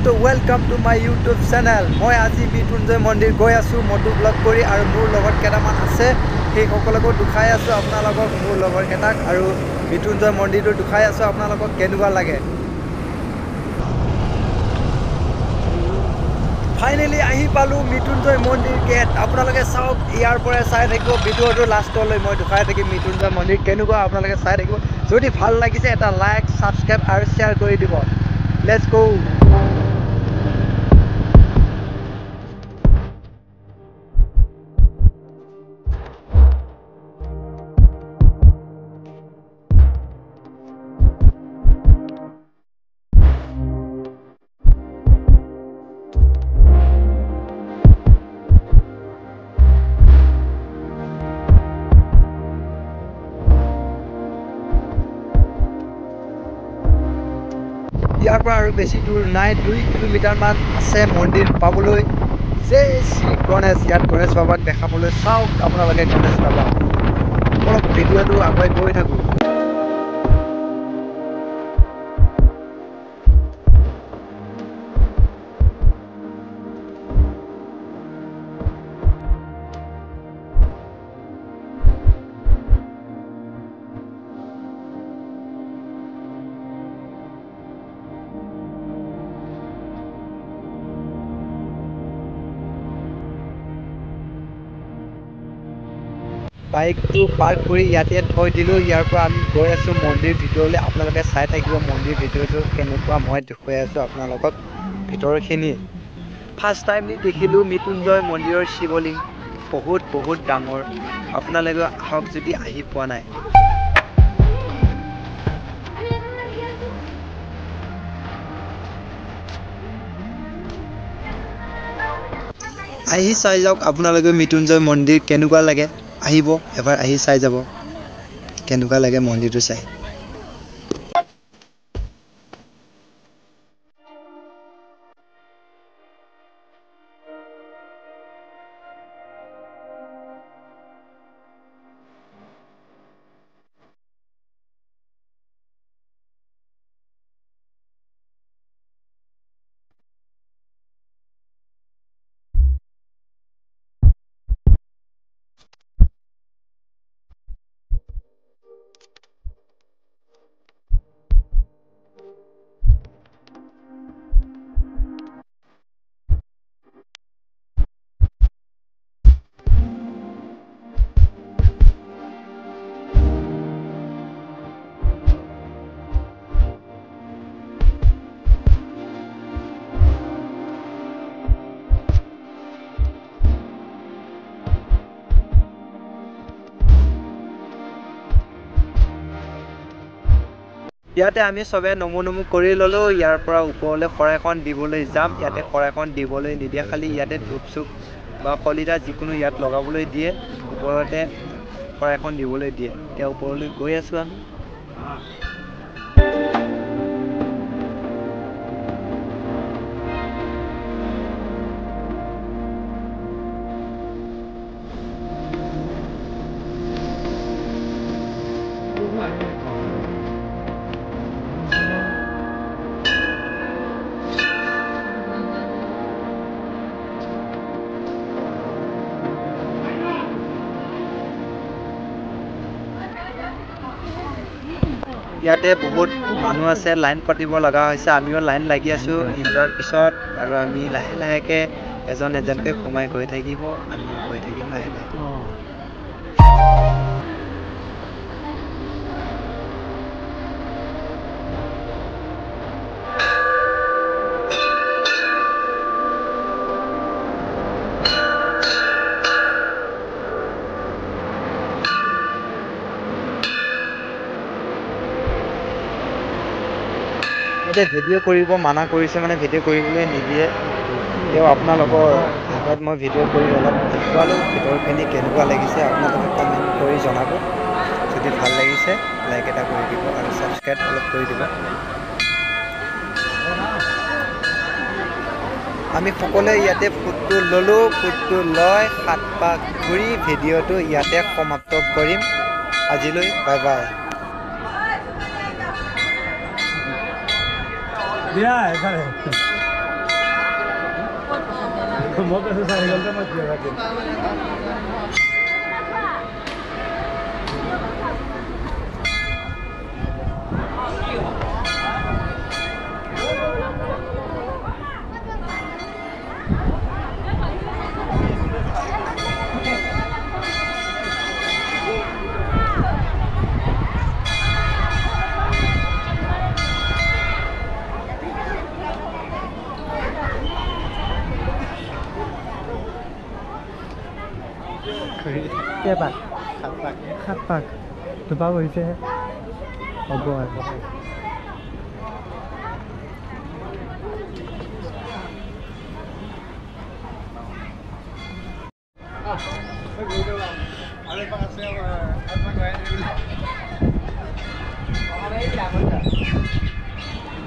so welcome to my YouTube channel. মই আজি মৃত্যুঞ্জয় মন্দিৰ গৈ আছো মটো ব্লগ কৰি আৰু মোৰ লগত কেটামান আছে সেই সকলকো দুখাই আছো আপোনালোকক মোৰ লগৰ কেটাক আৰু মৃত্যুঞ্জয় মন্দিৰটো দুখাই আছো আপোনালোকক কেনেকুৱা লাগে ফাইনালি আহি পালো মৃত্যুঞ্জয় মন্দিৰ গেট আপোনালোকে চাওক ইয়াৰ পৰা চাই থাকিব ভিডিঅ'টো লাষ্টলৈ মই দুখাই থাকি মৃত্যুঞ্জয় মন্দিৰ কেনেকুৱা আপোনালোকে চাই থাকিব যদি ভাল লাগিছে এটা লাইক সাবস্ক্ৰাইব আৰু শেয়াৰ কৰি দিব Let's go. ইয়াৰ পৰা আৰু বেছি দূৰ নাই 2 কিলোমিটাৰ মান আছে মন্দিৰ পাবলৈ জয় শ্ৰী গণেশ ইয়াত গণেশ বাবাক দেখাবলৈ চাওক আপোনালোকে গণেশ বাবা অলপ ভিডিঅ'টো আগুৱাই গৈ থাকো বাইকটো পাৰ্ক কৰি ইয়াতে থৈ দিলো ইয়াৰ পৰা আমি গৈ আছো মন্দিৰ ভিতৰলৈ আপোনালোকে চাই থাকিব মন্দিৰ ভিতৰটো কেনেকুৱা মই দেখুৱাই আছো আপোনালোকক ভিতৰখিনি ফাৰ্ষ্ট টাইম দেখিলো মৃত্যুঞ্জয় মন্দিৰৰ শিৱলিংগ বহুত ডাঙৰ আপোনালোকে আহক যদি আহি পোৱা নাই আহি চাই যাওক আপোনালোকে মৃত্যুঞ্জয় মন্দিৰ কেনেকুৱা লাগে আহিব এবাৰ আহি চাই যাব কেনেকুৱা লাগে মন্দিৰটো চাই ইয়াতে আমি সবে নমু কৰি ললো ইয়াৰ পৰা ওপৰলৈ খৰাইখন দিবলৈ যাম ইয়াতে খৰাইখন দিবলৈ নিদিয়া খালি ইয়াতে ধূপচুক বা কলিতা যিকোনো ইয়াত লগাবলৈ দিয়ে ওপৰতে খৰাইখন দিবলৈ দিয়ে এতিয়া ওপৰলৈ গৈ আছো আমি ইয়াতে বহুত মানুহ আছে লাইন পাতিব লগা হৈছে আমিও লাইন লাগি আছো ইন্টাৰ পিছত আৰু আমি লাহে এজনকৈ সোমাই গৈ থাকিব আমি গৈ থাকিম লাহে ভিডিঅ' কৰিব মানা কৰিছে মানে ভিডিঅ' কৰিবলৈ নিদিয়ে তেও আপোনালোকৰ আগত মই ভিডিঅ' কৰি অলপ দেখুৱালো ভিতৰখিনি কেনেকুৱা লাগিছে আপোনালোকে কমেণ্ট কৰি জনাব যদি ভাল লাগিছে লাইক এটা কৰি দিব আৰু সাবস্ক্ৰাইব অলপ কৰি দিব আমি সকলোৱে ইয়াতে ফটো ললো ফটো লৈ 7 পাক ঘূৰি ভিডিঅ'টো ইয়াতে সমাপ্ত কৰিম আজিলৈ বাই বাই Yeah, মই কৈছোঁ 4 ঘণ্টা মই জীয়াই থাকিম কেইপাক 7 পাক দুপাক হৈছে হ'ব আৰু Ahora